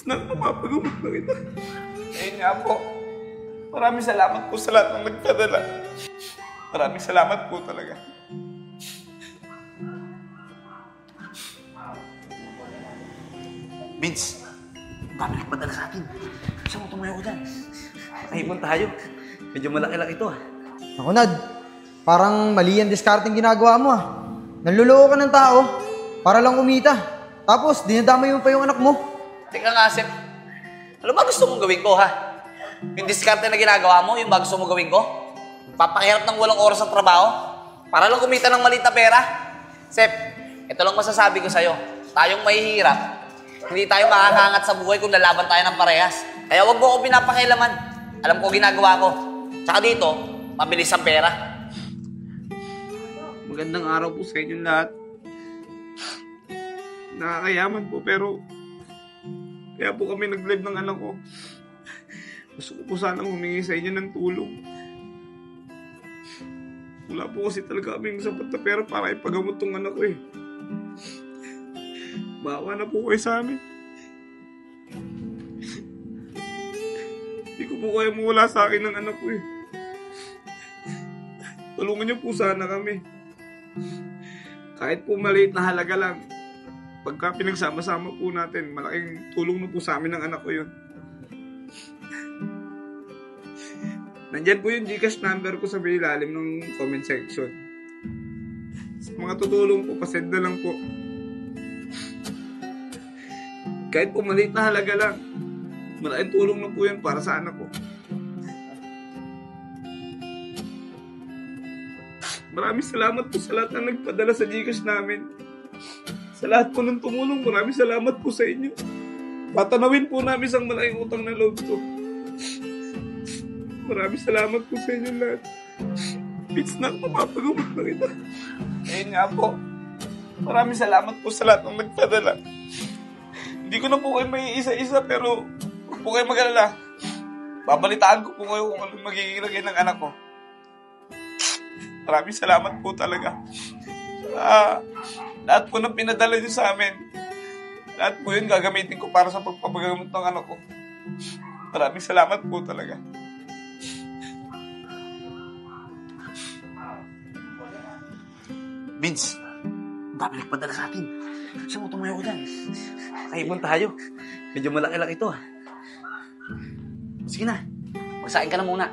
Napapagamot na kita. Ayun nga po. Maraming salamat po sa lahat ng nagpadala. Maraming salamat po talaga. Vince, dami nagpadala sa atin. Saan mo tumayo ko dyan? Nakaipon tayo. Medyo malaki-laki ito ah. Ako, Nad. Parang mali ang discarding ginagawa mo ah. Nanluloko ka ng tao para lang kumita. Tapos, dinadamay mo pa yung anak mo. Teka nga, Sep. Ano ba gusto mong gawin ko, ha? Yung diskarte na ginagawa mo, yung ba gusto mong gawin ko? Papakihirap ng walang oras sa trabaho? Para lang kumita ng maliit na pera? Sep, ito lang masasabi ko sa'yo. Tayong mahihirap, hindi tayo makakaangat sa buhay kung lalaban tayo ng parehas. Kaya wag mo ako pinapakialaman. Alam ko ginagawa ko. Tsaka dito, mabilis ang pera. Magandang araw po sa inyong lahat. Nakakayaman po pero kaya po kami nag-live ng anak ko. Gusto ko po sanang humingi sa inyo ng tulong. Wala po kasi talaga kaming sapat na pera para ipagamot tong anak ko eh. Bawa na po kayo sa amin. Hindi ko po kaya mawala sa akin ng anak ko eh. Tulungan niyo po sana kami. Kahit po maliit na halaga lang. Pagka pinagsama-sama po natin, malaking tulong na po sa amin ng anak ko yun. Nandyan po yung GCash number ko sa ilalim ng comment section. Sa mga tutulong po, pasend na lang po. Kahit po maliit na halaga lang, malaking tulong na po yan para sa anak ko. Maraming salamat po sa lahat na nagpadala sa GCash namin. Sa lahat po ng tumulong, maraming salamat po sa inyo. Patanawin po namin isang malaking utang na loob to. Maraming salamat po sa inyo lahat. It's not mapapagamot na kita. Ayun nga po. Maraming salamat po sa lahat ng nagpadala. Hindi ko na po kayo may isa-isa pero huwag po kayo mag-alala. Babalitaan ko po kayo kung anong magiging lagay ng anak ko. Maraming salamat po talaga. Lahat po ng pinadala niyo sa amin, lahat po yun gagamitin ko para sa pagpapagamot ng anak ko. Maraming salamat po talaga. Vince, dami nagpadala sa atin. Saan mo tumayo ko dyan? Nakaipon tayo. Medyo malaki-laki ito ah. Sige na, magsain ka na muna.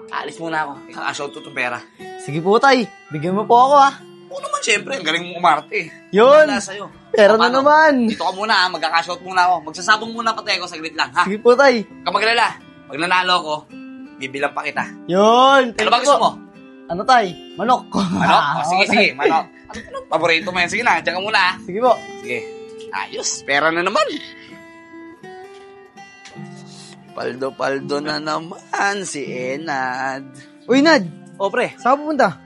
Aalis muna ako. Ikakashout ko itong pera. Sige po, Tay. Bigyan mo po ako ah. Oo naman, syempre. Ang galing mo umarte. Yun! Wala sa'yo. Pera na naman. Dito ka muna ha. Magkakashout muna ako. Magsasabong muna pati ako. Saglit lang ha. Sige po, Tay. Kapag nalala, pag nanalo ko, bibilang pa kita. Yun! Ano ba gusto mo? Ano, Tay? Manok. Manok? O, sige, sige. Manok. Ano paborito mo yan? Sige na. Diyan ka muna ha. Sige po. Sige. Ayos. Pera na naman. Paldo-paldo na naman si Enad. Uy, Nad. O, pre. Saan pupunta?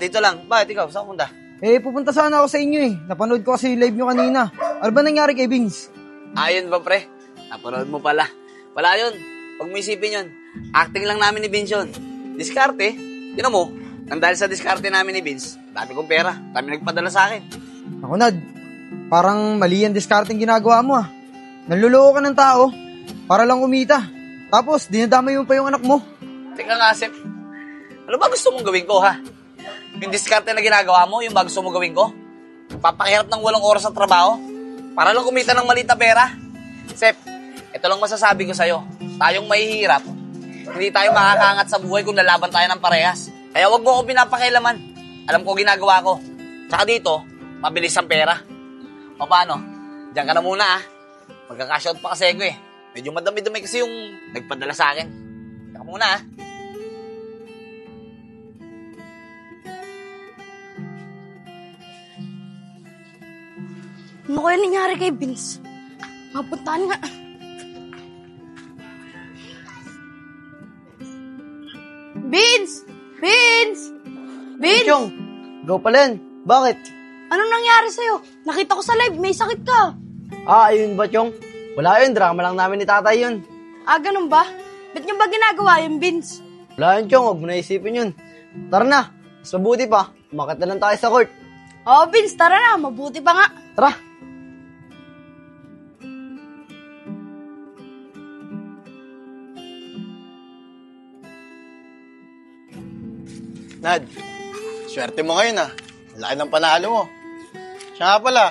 Dito lang. Bakit ikaw? Saan punta? Pupunta sana ako sa inyo eh. Napanood ko kasi yung live nyo kanina. Ano ba nangyari kay Vince? Ayun ba, pre? Napanood mo pala. Wala yun. Huwag mo isipin yun. Acting lang namin ni Vince yun. Diskarte. Tinan mo, nang dahil sa diskarte namin ni Vince, dami kong pera. Dami nagpadala sa akin. Ako, Nad. Parang mali ang discarding ginagawa mo ah. Nanluloko ka ng tao para lang kumita. Tapos, dinadamay mo pa yung anak mo. Teka nga, Sep. Ano ba gusto mong gawin ko, ha? Yung diskarte na ginagawa mo, yung ba gusto mong gawin ko? Papakihirap ng walang oras sa trabaho? Para lang kumita ng maliit na pera? Sep, ito lang masasabi ko sa'yo. Tayong mahihirap, hindi tayo makakaangat sa buhay kung lalaban tayo ng parehas. Kaya wag mo ako pinapakialaman. Alam ko ginagawa ko. Tsaka dito, mabilis ang pera. O paano? Diyan ka na muna ah. Magkakashout pa kasi ako eh. Medyo madami-dami kasi yung nagpadala sa akin. Diyan ka muna ah. Ano kaya nangyari kay Vince? Mapuntahan nga. Vince! Vince! Vince! Chong, go pala yan. Bakit? Anong nangyari sa'yo? Nakita ko sa live, may sakit ka. Ayun ba, Chong? Wala yun, drama lang namin ni tatay yun. Ganun ba? Ba't niyo ba ginagawa yun, Vince? Wala yun, Chong. Huwag mo na isipin yun. Tara na. Mas mabuti pa. Umakit na lang tayo sa court. Oo, Vince, tara na. Mabuti pa nga. Tara. Nad, swerte mo ngayon ah. Laki ng panalo mo. Siya nga pala,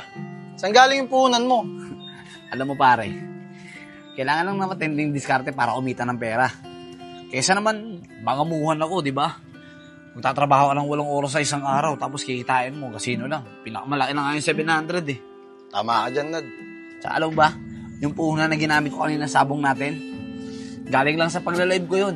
saan galing yung puhunan mo? Alam mo pare, kailangan lang na matinding diskarte para kumita ng pera. Kaysa naman, mangamuhan ako, di ba? Magtatrabaho ka ng 8 oras sa isang araw, tapos kikitain mo, kasino lang. Pinakamalaki na nga yung 700 eh. Tama ka dyan, Nad. Tsaka alam mo ba, yung puhunan na ginamit ko kanina sabong natin, galing lang sa pagla-live ko yun.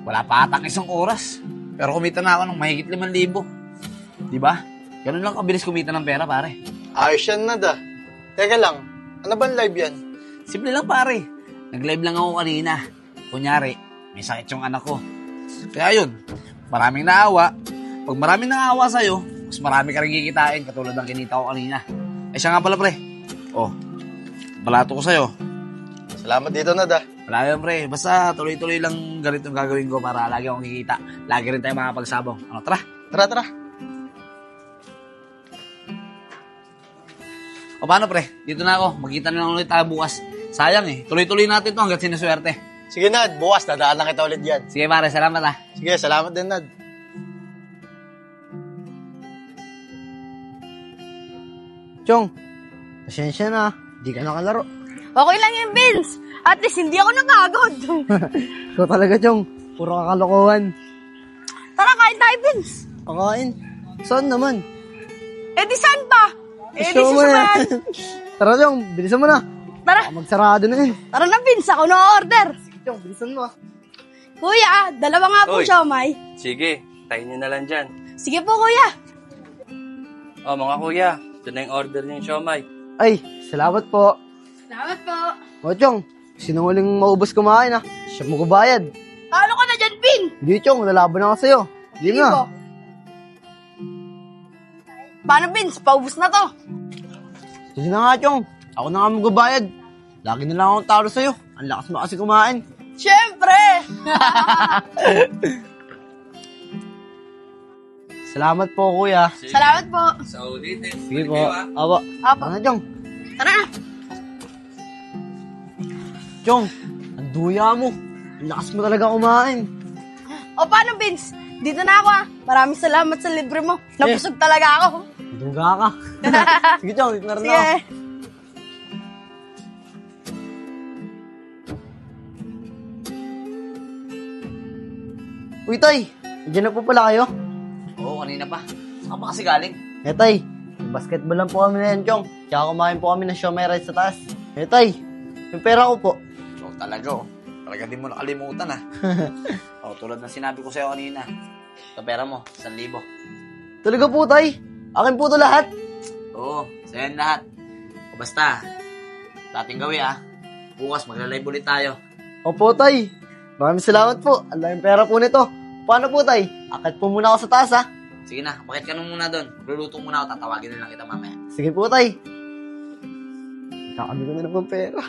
Wala pa atang 1 oras. Pero kumita na ako ng mahigit 5,000. Di ba? Ganun lang kabilis kumita ng pera, pare. Ayos yan, Nad ah. Teka lang, ano ba live yan? Simple lang, pare. Nag-live lang ako kanina. Kunyari, may sakit yung anak ko. Kaya yun, maraming naawa. Pag maraming naawa sa'yo, mas marami ka rin kikitain katulad ng kinita ko kanina. Eh siya nga pala, pre. Oh, balato ko sa'yo. Salamat dito, Nad ah. Wala yun, pre. Basta tuloy-tuloy lang ganito yung gagawin ko para lagi akong kikita. Lagi rin tayo makapagsabong. Ano, tara? Tara. O paano, pre? Dito na ako. Magkita na lang ulit tayo bukas. Sayang eh. Tuloy-tuloy natin to hanggat sinaswerte. Sige, Nad. Bukas, dadaan na kita ulit yan. Sige, pare. Salamat ah. Sige, salamat din, Nad. Chong, pasensya na. Di ka nakalaro. Okay lang yun, Vince. At least hindi ako napagod. Ikaw talaga, Chong. Puro kakalokohan. Tara, kain tayo, Vince. Pakain. Saan naman? Eh di saan pa? Eh di Show mo na. susumayan. Tara, Chong. Bilisan mo na. Tara, Baka magsarado na yun. tara na, Vince. Ako na-order. Chong, bilisan mo ah. Kuya, 2 nga po Uy. siomay. Sige, tayo nyo na lang dyan. Sige po, kuya. O mga kuya, ito na yung order niyo yung siomay. Ay, salamat po. Salamat po. O, Chong. Sino huling maubos kumain ah? Siya mo kubayad. Talo ka na dyan, Vin. Hindi, Chong. Lalaban ako sa'yo. Hindi Sige na. po. Paano, Vince? Paubos na to. Sige na nga, Chong. Ako na nga magbabayad. Lagi na lang akong talo sa'yo. Ang lakas mo kasi kumain. Siyempre. Salamat po, kuya. Salamat po. Sa ulitin. Sige po. Apo. Apo. Ano, Chong? Tara na. Chong, ang duya mo. Ang lakas mo talaga kumain. O paano, Vince? Dito na ako ah. Maraming salamat sa libre mo. Nabusog talaga ako. Duga ka. Sige, Chong. Dito na rin Sige. ako. Uy, Tay. Diyan na po pala kayo. Oo, kanina pa. Saan pa kasi galing? Eh, Tay. Basketball lang po kami na yan, Chong. Tsaka kumain po kami ng siomay rice sa taas. Eh, Tay. Yung pera ko po. So, talaga oh. Talaga di mo nakalimutan ah. O, tulad ng sinabi ko sa'yo kanina. Ito pera mo, 1,000. Talaga po, Tay. Akin po to lahat. Oo, sa'yo yan lahat. O basta, dating gawi ah. Bukas magla-live ulit tayo. Opo, Tay. Maraming salamat po. Ang laking pera po nito. Paano po, Tay? Akit po muna ako sa taas, ha? Sige na, bakit ka na muna doon? Magluluto muna ako, tatawagin na lang kita mamaya. Sige po, Tay. Kakami ko na naman pera.